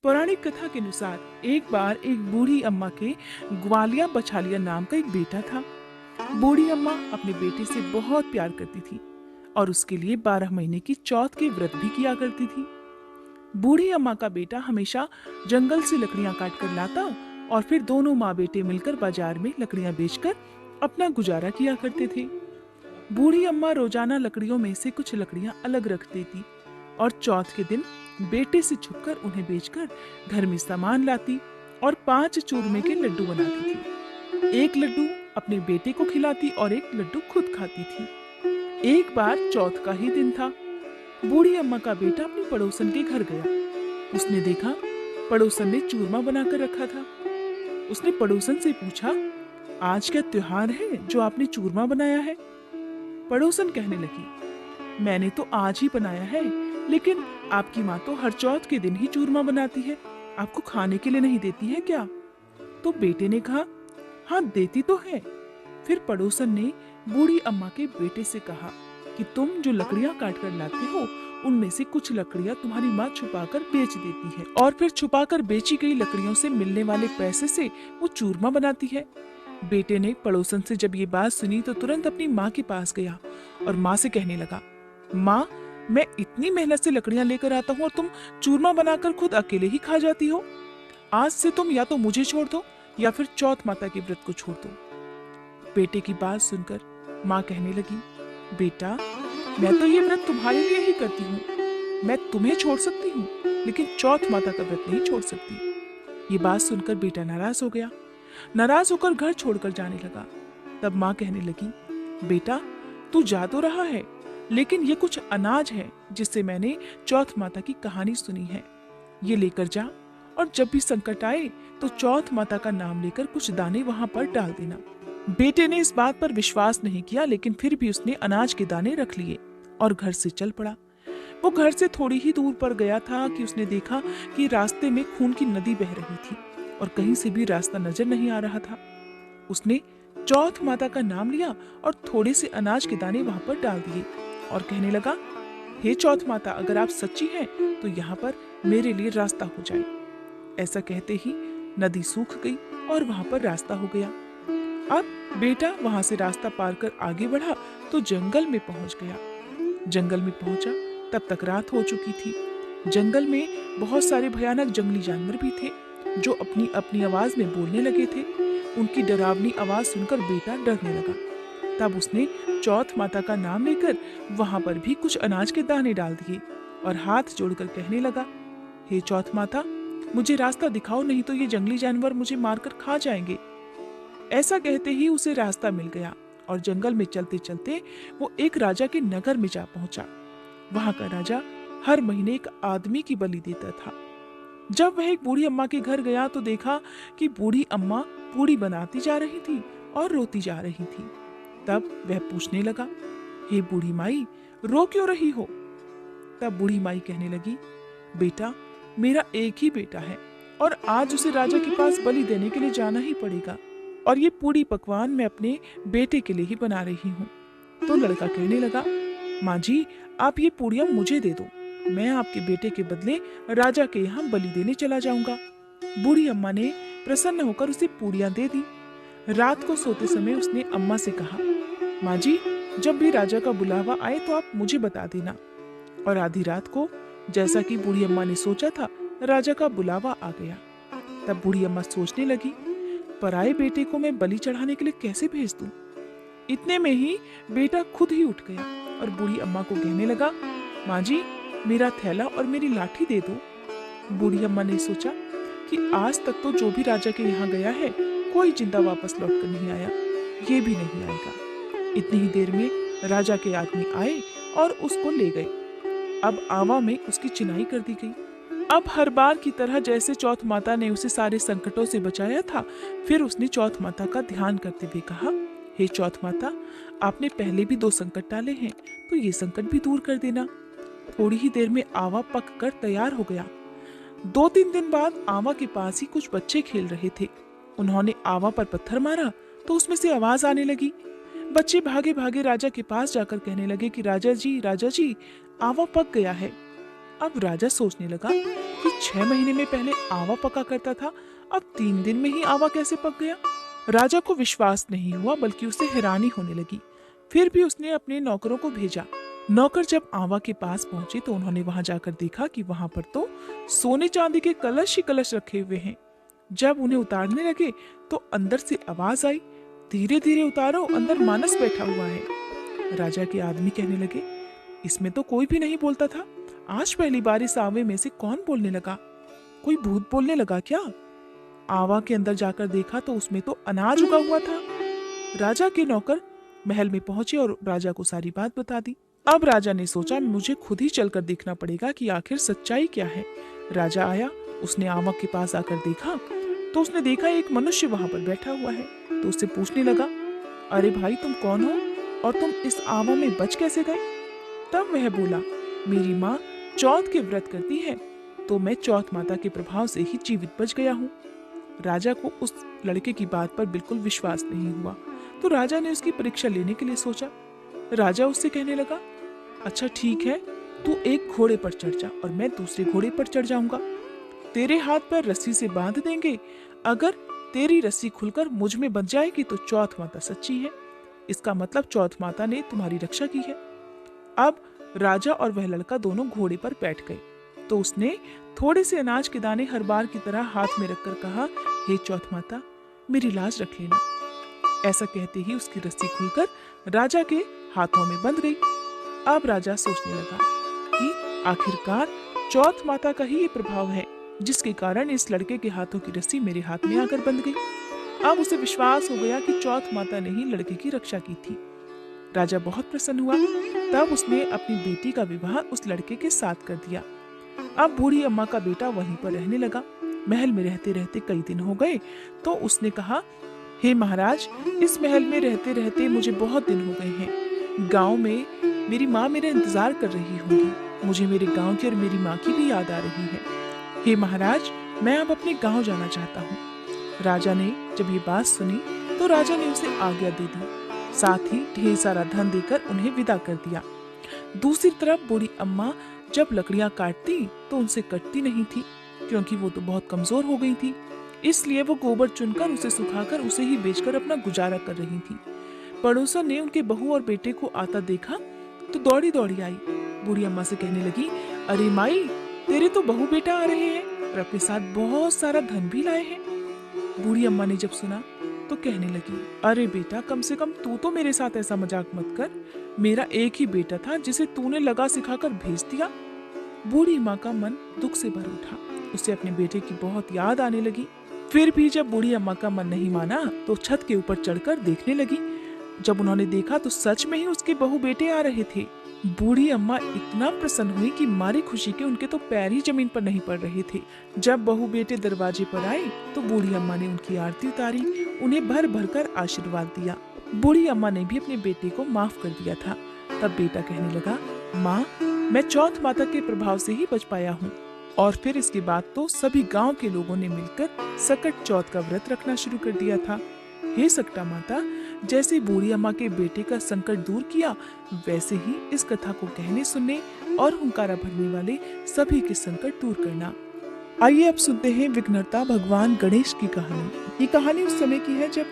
पौराणिक कथा के अनुसार एक बार एक बूढ़ी अम्मा के ग्वालिया बछालिया नाम का एक बेटा था। बूढ़ी अम्मा अपने बेटे से बहुत प्यार करती थी और उसके लिए 12 महीने की चौथ के व्रत भी किया करती थी। बूढ़ी अम्मा का बेटा हमेशा जंगल से लकड़ियां काट कर लाता और फिर दोनों माँ बेटे मिलकर बाजार में लकड़ियां बेचकर अपना गुजारा किया करते थे। बूढ़ी अम्मा रोजाना लकड़ियों में से कुछ लकड़ियां अलग रख देती और चौथ के दिन बेटे से छुपकर उन्हें बेचकर घर में सामान लाती और 5 चूरमे के लड्डू बनाती थी। एक लड्डू अपने बेटे को खिलाती और एक लड्डू खुद खाती थी। एक बार चौथ का ही दिन था। बूढ़ी अम्मा का बेटा अपनी पड़ोसन के घर गया। उसने देखा पड़ोसन ने चूरमा बनाकर रखा था। उसने पड़ोसन से पूछा, आज क्या त्योहार है जो आपने चूरमा बनाया है? पड़ोसन कहने लगी, मैंने तो आज ही बनाया है, लेकिन आपकी माँ तो हर चौथ के दिन ही चूरमा बनाती है, आपको खाने के लिए नहीं देती है क्या? तो बेटे ने कहा, हाँ देती तो है। फिर पड़ोसन ने बूढ़ी अम्मा के बेटे से कहा कि तुम जो लकड़ियां काट कर लाते हो उनमें से कुछ लकड़ियां तुम्हारी माँ छुपाकर बेच देती है और फिर छुपाकर बेची गई लकड़ियों से मिलने वाले पैसे से वो चूरमा बनाती है। बेटे ने पड़ोसन से जब ये बात सुनी तो तुरंत अपनी माँ के पास गया और माँ से कहने लगा, माँ मैं इतनी मेहनत से लकड़ियां लेकर आता हूँ और तुम चूरमा बनाकर खुद अकेले ही खा जाती हो। आज से तुम या तो मुझे छोड़ दो या फिर चौथ माता के व्रत को छोड़ दो। बेटे की बात सुनकर माँ कहने लगी, बेटा मैं तो ये व्रत तुम्हारे लिए ही करती हूँ, मैं तुम्हें छोड़ सकती हूँ लेकिन चौथ माता का व्रत नहीं छोड़ सकती। ये बात सुनकर बेटा नाराज हो गया। नाराज होकर घर छोड़कर जाने लगा। तब माँ कहने लगी, बेटा तू जा तो रहा है लेकिन ये कुछ अनाज है जिससे मैंने चौथ माता की कहानी सुनी है, ये लेकर जा और जब भी संकट आए तो चौथ माता का नाम लेकर कुछ दाने वहां पर डाल देना। बेटे ने इस बात पर विश्वास नहीं किया लेकिन फिर भी उसने अनाज के दाने रख लिए और घर से चल पड़ा। वो घर से थोड़ी ही दूर पर गया था कि उसने देखा कि रास्ते में खून की नदी बह रही थी और कहीं से भी रास्ता नजर नहीं आ रहा था। उसने चौथ माता का नाम लिया और थोड़े से अनाज के दाने वहां पर डाल दिए और कहने लगा, हे चौथ माता अगर आप सच्ची हैं तो यहाँ पर मेरे लिए रास्ता हो जाए। ऐसा कहते ही नदी सूख गई और वहां पर रास्ता हो गया। अब बेटा वहां से रास्ता पार कर आगे बढ़ा तो जंगल में पहुंच गया। जंगल में पहुंचा तब तक रात हो चुकी थी। जंगल में बहुत सारे भयानक जंगली जानवर भी थे जो अपनी अपनी आवाज में बोलने लगे थे। उनकी डरावनी आवाज सुनकर बेटा डरने लगा। तब उसने चौथ माता का नाम लेकर वहां पर भी कुछ अनाज के दाने डाल दिए और हाथ जोड़कर कहने लगा, हे चौथ माता मुझे रास्ता दिखाओ, नहीं तो ये जंगली जानवर मुझे मारकर खा जाएंगे। ऐसा कहते ही उसे रास्ता मिल गया और जंगल में चलते चलते वो एक राजा के नगर में जा पहुंचा। वहां का राजा हर महीने एक आदमी की बलि देता था। जब वह एक बूढ़ी अम्मा के घर गया तो देखा कि बूढ़ी अम्मा पूड़ी बनाती जा रही थी और रोती जा रही थी। तब वह पूछने लगा, हे बूढ़ी माई रो क्यों रही हो? तब बूढ़ी माई कहने लगी, बेटा मेरा एक ही बेटा है और आज उसे राजा के पास बलि देने के लिए जाना ही पड़ेगा और ये पूरी पकवान मैं अपने बेटे के लिए ही बना रही हूँ। तो लड़का कहने लगा, माँ जी आप ये पूड़ियाँ मुझे दे दो, मैं आपके बेटे के बदले राजा के यहाँ बलि देने चला जाऊंगा। बूढ़ी अम्मा ने प्रसन्न होकर उसे पूड़ियाँ दे दी। रात को सोते समय उसने अम्मा से कहा, माँ जी जब भी राजा का बुलावा आए तो आप मुझे बता देना। और आधी रात को जैसा कि बूढ़ी अम्मा ने सोचा था राजा का बुलावा आ गया। तब बूढ़ी अम्मा सोचने लगी, पराये बेटे को मैं बलि चढ़ाने के लिए कैसे भेज दूं? इतने में ही बेटा खुद ही उठ गया और बूढ़ी अम्मा को कहने लगा, माँ जी मेरा थैला और मेरी लाठी दे दो। बूढ़ी अम्मा ने सोचा कि आज तक तो जो भी राजा के यहाँ गया है कोई जिंदा वापस लौट कर नहीं आया, ये भी नहीं आएगा। इतनी ही देर में राजा के आदमी आए और उसको ले गए। अब आवा में उसकी चिनाई कर दी गई। अब हर बार की तरह जैसे चौथ माता ने उसे सारे संकटों से बचाया था, फिर उसने चौथ माता का ध्यान करते हुए कहा, हे चौथ माता आपने पहले भी 2 संकट टाले हैं तो ये संकट भी दूर कर देना। थोड़ी ही देर में आवा पक कर तैयार हो गया। 2-3 दिन बाद आवा के पास ही कुछ बच्चे खेल रहे थे। उन्होंने आवा पर पत्थर मारा तो उसमें से आवाज आने लगी। बच्चे भागे भागे राजा के पास जाकर कहने लगे कि राजा जी आवा पक गया है। अब राजा सोचने लगा कि 6 महीने में पहले आवा पका करता था, अब 3 दिन में ही आवा कैसे पक गया? राजा को विश्वास नहीं हुआ, बल्कि उसे हैरानी होने लगी। फिर भी उसने अपने नौकरों को भेजा। नौकर जब आवा के पास पहुंचे तो उन्होंने वहां जाकर देखा कि वहां पर तो सोने चांदी के कलश ही कलश रखे हुए हैं। जब उन्हें उतारने लगे तो अंदर से आवाज आई, धीरे धीरे उतारो, अंदर मानस बैठा हुआ है। राजा के आदमी कहने लगे, इसमें तो कोई भी नहीं बोलता था, आज पहली बार इस आवे में से कौन बोलने लगा? कोई भूत बोलने लगा क्या? आवा के अंदर जाकर देखा तो उसमें तो अनाज उगा हुआ था। राजा के नौकर महल में पहुंचे और राजा को सारी बात बता दी। अब राजा ने सोचा, मुझे खुद ही चलकर देखना पड़ेगा कि आखिर सच्चाई क्या है। राजा आया, उसने आवा के पास आकर देखा तो उसने देखा एक मनुष्य वहां पर बैठा हुआ है। तो उससे पूछने लगा, अरे भाई, तुम कौन हो और तुम इस आवा में बच कैसे गए? तब वह बोला, मेरी माँ चौथ के व्रत करती है, तो मैं चौथ माता के प्रभाव से ही जीवित बच गया हूँ। राजा को उस लड़के की बात पर बिल्कुल विश्वास नहीं हुआ, तो राजा ने उसकी परीक्षा लेने के लिए सोचा। राजा उससे कहने लगा, अच्छा ठीक है, तू एक घोड़े पर चढ़ जा और मैं दूसरे घोड़े पर चढ़ जाऊंगा। तेरे हाथ पर रस्सी से बांध देंगे, अगर तेरी रस्सी खुलकर मुझ में बंध जाएगी तो चौथ माता सच्ची है, इसका मतलब चौथ माता ने तुम्हारी रक्षा की है। अब राजा और वह लड़का दोनों घोड़े पर बैठ गए। तो उसने थोड़े से अनाज के दाने हर बार की तरह हाथ में रखकर कहा, हे चौथ माता, मेरी लाज रख लेना। ऐसा कहते ही उसकी रस्सी खुलकर राजा के हाथों में बंध गई। अब राजा सोचने लगा कि आखिरकार चौथ माता का ही ये प्रभाव है जिसके कारण इस लड़के के हाथों की रस्सी मेरे हाथ में आकर बंध गई। अब उसे विश्वास हो गया कि चौथ माता ने ही लड़के की रक्षा की थी। राजा बहुत प्रसन्न हुआ। तब उसने अपनी बेटी का विवाह उस लड़के के साथ कर दिया। अब बूढ़ी अम्मा का बेटा वहीं पर रहने लगा। महल में रहते रहते कई दिन हो गए तो उसने कहा, हे महाराज, इस महल में रहते रहते मुझे बहुत दिन हो गए हैं। गांव में मेरी माँ मेरा इंतजार कर रही होगी, मुझे मेरे गांव की और मेरी माँ की भी याद आ रही है। हे महाराज, मैं अब अपने गांव जाना चाहता हूँ। राजा ने जब ये बात सुनी तो राजा ने उसे आज्ञा दे दी, साथ ही ढेर सारा धन देकर उन्हें विदा कर दिया। दूसरी तरफ बूढ़ी अम्मा जब लकड़ियां काटती तो उनसे कटती नहीं थी, क्योंकि वो तो बहुत कमजोर हो गई थी। इसलिए वो गोबर चुनकर उसे सुखाकर उसे ही बेचकर अपना गुजारा कर रही थी। पड़ोसन ने उनके बहू और बेटे को आता देखा तो दौड़ी दौड़ी आई। बूढ़ी अम्मा से कहने लगी, अरे माई, तेरे तो बहू बेटा आ रहे हैं और अपने साथ बहुत सारा धन भी लाए हैं। बूढ़ी अम्मा ने जब सुना तो कहने लगी, अरे बेटा, कम से कम तू तो मेरे साथ ऐसा मजाक मत कर। मेरा एक ही बेटा था जिसे तूने लगा सिखाकर भेज दिया। बूढ़ी माँ का मन दुख से भर उठा। उसे अपने बेटे की बहुत याद आने लगी। फिर भी जब बूढ़ी अम्मा का मन नहीं माना तो छत के ऊपर चढ़कर देखने लगी। जब उन्होंने देखा तो सच में ही उसके बहू बेटे आ रहे थे। बूढ़ी अम्मा इतना प्रसन्न हुई कि मारी खुशी के उनके तो पैर ही जमीन पर नहीं पड़ रहे थे। जब बहू बेटे दरवाजे पर आए तो बूढ़ी अम्मा ने उनकी आरती उतारी, उन्हें भर भर कर आशीर्वाद दिया। बूढ़ी अम्मा ने भी अपने बेटे को माफ कर दिया था। तब बेटा कहने लगा, माँ, मैं चौथ माता के प्रभाव से ही बच पाया हूँ। और फिर इसके बाद तो सभी गांव के लोगों ने मिलकर सकट चौथ का व्रत रखना शुरू कर दिया था। हे सकटा माता, जैसे बूढ़ी अम्मा के बेटे का संकट दूर किया, वैसे ही इस कथा को कहने सुनने और हुंकारा भरने वाले सभी के संकट दूर करना। आइए अब सुनते हैं विघ्नहर्ता भगवान गणेश की कहानी। ये कहानी उस समय की है जब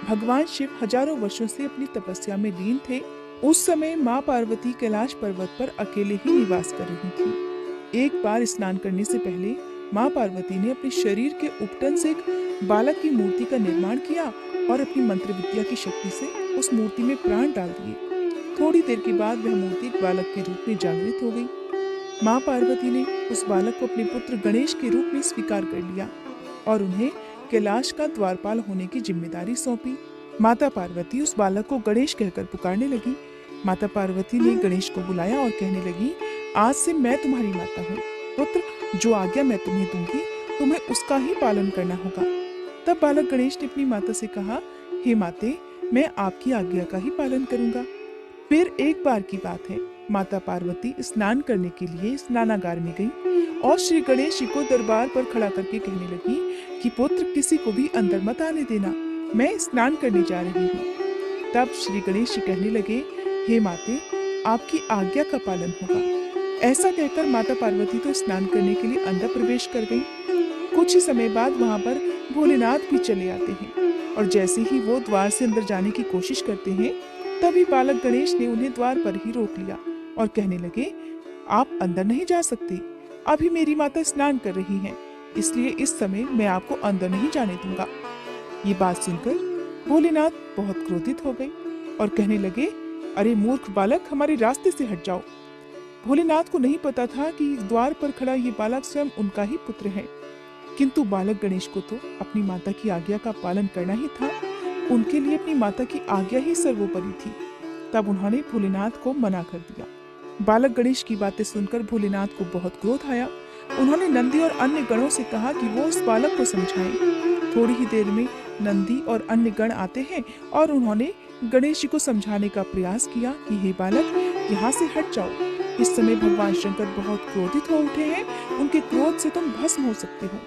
भगवान शिव हजारों वर्षों से अपनी तपस्या में लीन थे। उस समय माँ पार्वती कैलाश पर्वत पर अकेले ही निवास कर रही थी। एक बार स्नान करने से पहले माँ पार्वती ने अपने शरीर के उपटन से एक बालक की मूर्ति का निर्माण किया और अपनी मंत्र विद्या की शक्ति से उस मूर्ति में प्राण डाल दिए। थोड़ी देर के बाद वह मूर्ति एक बालक के रूप में जागृत हो गई। माँ पार्वती ने उस बालक को अपने पुत्र गणेश के रूप में स्वीकार कर लिया और उन्हें कैलाश का द्वारपाल होने की जिम्मेदारी सौंपी। माता पार्वती उस बालक को गणेश कहकर पुकारने लगी। माता पार्वती ने गणेश को बुलाया और कहने लगी, आज से मैं तुम्हारी माता हूँ। पुत्र, जो आज्ञा मैं तुम्हें दूंगी तुम्हें उसका ही पालन करना होगा। तब बालक गणेश ने अपनी माता से कहा, हे माते, मैं आपकी आज्ञा का ही पालन करूंगा। फिर एक बार की बात है, माता पार्वती स्नान करने के लिए स्नानागार में गई और श्री गणेश जी को दरबार पर खड़ा करके कहने लगी कि पुत्र, किसी को भी अंदर मत आने देना, मैं स्नान करने जा रही हूँ। तब श्री गणेश जी कहने लगे, हे माते, आपकी आज्ञा का पालन होगा। ऐसा कहकर माता पार्वती तो स्नान करने के लिए अंदर प्रवेश कर गई। कुछ ही समय बाद वहां पर भोलेनाथ भी चले आते हैं और जैसे ही वो द्वार से अंदर जाने की कोशिश करते हैं, तभी बालक गणेश ने उन्हें द्वार पर ही रोक लिया और कहने लगे, आप अंदर नहीं जा सकते, अभी मेरी माता स्नान कर रही हैं, इसलिए इस समय मैं आपको अंदर नहीं जाने दूंगा। ये बात सुनकर भोलेनाथ बहुत क्रोधित हो गए और कहने लगे, अरे मूर्ख बालक, हमारे रास्ते से हट जाओ। भोलेनाथ को नहीं पता था कि द्वार पर खड़ा ये बालक स्वयं उनका ही पुत्र है, किंतु बालक गणेश को तो अपनी माता की आज्ञा का पालन करना ही था। उनके लिए अपनी माता की आज्ञा ही सर्वोपरि थी। तब उन्होंने भोलेनाथ को मना कर दिया। बालक गणेश की बातें सुनकर भोलेनाथ को बहुत क्रोध आया। उन्होंने नंदी और अन्य गणों से कहा कि वो उस बालक को समझाएं। थोड़ी ही देर में नंदी और अन्य गण आते हैं और उन्होंने गणेश जी को समझाने का प्रयास किया कि हे बालक, यहाँ से हट जाओ। इस समय भगवान शंकर बहुत क्रोधित हो उठे हैं, उनके क्रोध से तुम भस्म हो सकते हो।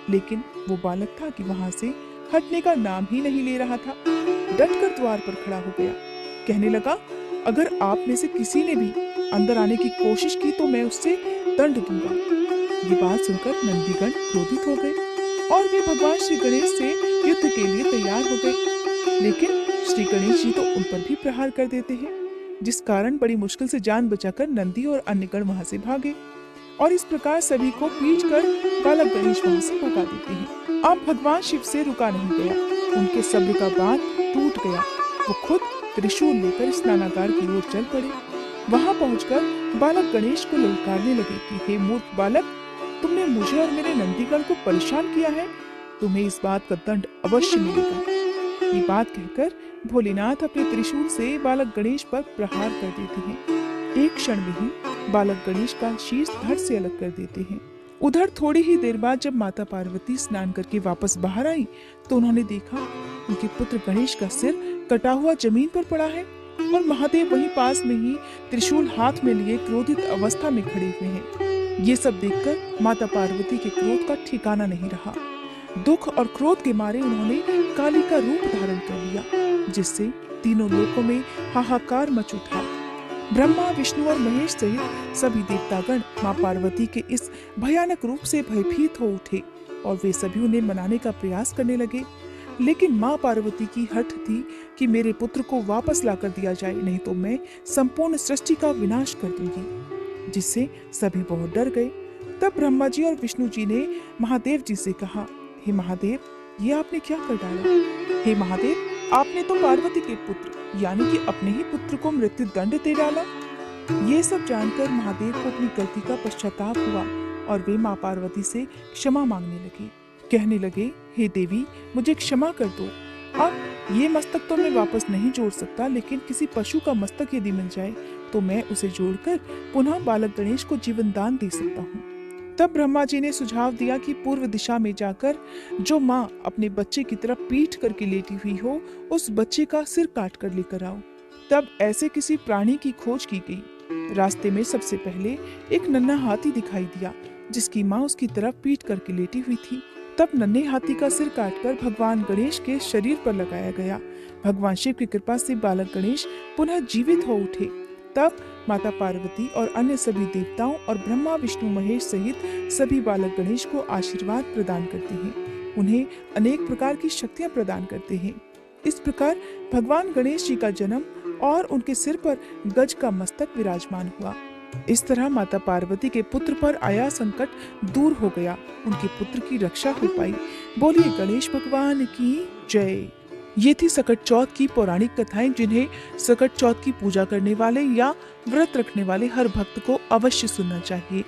लेकिन वो बालक था कि वहां से हटने का नाम ही नहीं ले रहा था। डटकर द्वार पर खड़ा हो गया, कहने लगा, अगर आप में से किसी ने भी अंदर आने की कोशिश की तो मैं उससे दंड दूंगा। ये बात सुनकर नंदीगण क्रोधित हो गए और वे भगवान श्री गणेश से युद्ध के लिए तैयार हो गए। लेकिन श्री गणेश जी तो उन पर भी प्रहार कर देते हैं, जिस कारण बड़ी मुश्किल से जान बचाकर नंदी और अन्य गण वहां से भागे और इस प्रकार सभी को पीट कर बालक गणेश वहां से भगा देते हैं। अब भगवान शिव से रुका नहीं गया, उनके सब्र का बांध टूट गया। वो खुद त्रिशूल लेकर स्नानागार की ओर चल पड़े। वहां पहुंचकर बालक गणेश को ललकारने लगे कि हे मूर्ख बालक, तुमने मुझे और मेरे नंदीगण को परेशान किया है, तुम्हें इस बात का दंड अवश्य मिलेगा। ये बात कहकर भोलेनाथ अपने त्रिशूल से बालक गणेश पर प्रहार कर देते हैं। एक क्षण में ही बालक गणेश का शीश धड़ से अलग कर देते हैं। उधर थोड़ी ही देर बाद जब माता पार्वती स्नान करके वापस बाहर आई तो उन्होंने देखा उनके पुत्र गणेश का सिर कटा हुआ जमीन पर पड़ा है और महादेव वहीं पास में ही त्रिशूल हाथ में लिए क्रोधित अवस्था में खड़े हुए हैं। ये सब देखकर माता पार्वती के क्रोध का ठिकाना नहीं रहा। दुख और क्रोध के मारे उन्होंने काली का रूप धारण कर लिया, जिससे तीनों लोकों में हाहाकार मच उठा। ब्रह्मा, विष्णु और महेश सहित सभी देवतागण माँ पार्वती के इस भयानक रूप से भयभीत हो उठे और वे सभी उन्हें मनाने का प्रयास करने लगे। लेकिन माँ पार्वती की हठ थी कि मेरे पुत्र को वापस लाकर दिया जाए, नहीं तो मैं संपूर्ण सृष्टि का विनाश कर दूंगी, जिससे सभी बहुत डर गए। तब ब्रह्मा जी और विष्णु जी ने महादेव जी से कहा, हे महादेव, ये आपने क्या कर डाला? हे महादेव, आपने तो पार्वती के पुत्र यानी कि अपने ही पुत्र को मृत्यु दंड दे डाला। ये सब जानकर महादेव को अपनी गलती का पश्चाताप हुआ और वे माँ पार्वती से क्षमा मांगने लगे। कहने लगे, हे देवी, मुझे क्षमा कर दो। अब ये मस्तक तो मैं वापस नहीं जोड़ सकता, लेकिन किसी पशु का मस्तक यदि मिल जाए तो मैं उसे जोड़कर पुनः बालक गणेश को जीवन दान दे सकता हूँ। तब ब्रह्मा जी ने सुझाव दिया कि पूर्व दिशा में जाकर जो माँ अपने बच्चे की तरफ पीठ करके लेटी हुई हो, उस बच्चे का सिर काट कर लेकर आओ। तब ऐसे किसी प्राणी की खोज की गई। रास्ते में सबसे पहले एक नन्हा हाथी दिखाई दिया, जिसकी माँ उसकी तरफ पीठ करके लेटी हुई थी। तब नन्हे हाथी का सिर काटकर भगवान गणेश के शरीर पर लगाया गया। भगवान शिव की कृपा से बालक गणेश पुनः जीवित हो उठे। तब माता पार्वती और अन्य सभी देवताओं और ब्रह्मा, विष्णु, महेश सहित सभी बालक गणेश को आशीर्वाद प्रदान करते हैं, उन्हें अनेक प्रकार की शक्तियां प्रदान करते हैं। इस प्रकार भगवान गणेश जी का जन्म और उनके सिर पर गज का मस्तक विराजमान हुआ। इस तरह माता पार्वती के पुत्र पर आया संकट दूर हो गया, उनके पुत्र की रक्षा हो पाई। बोलिए गणेश भगवान की जय। ये थी सकट चौथ की पौराणिक कथाएं, जिन्हें सकट चौथ की पूजा करने वाले या व्रत रखने वाले हर भक्त को अवश्य सुनना चाहिए।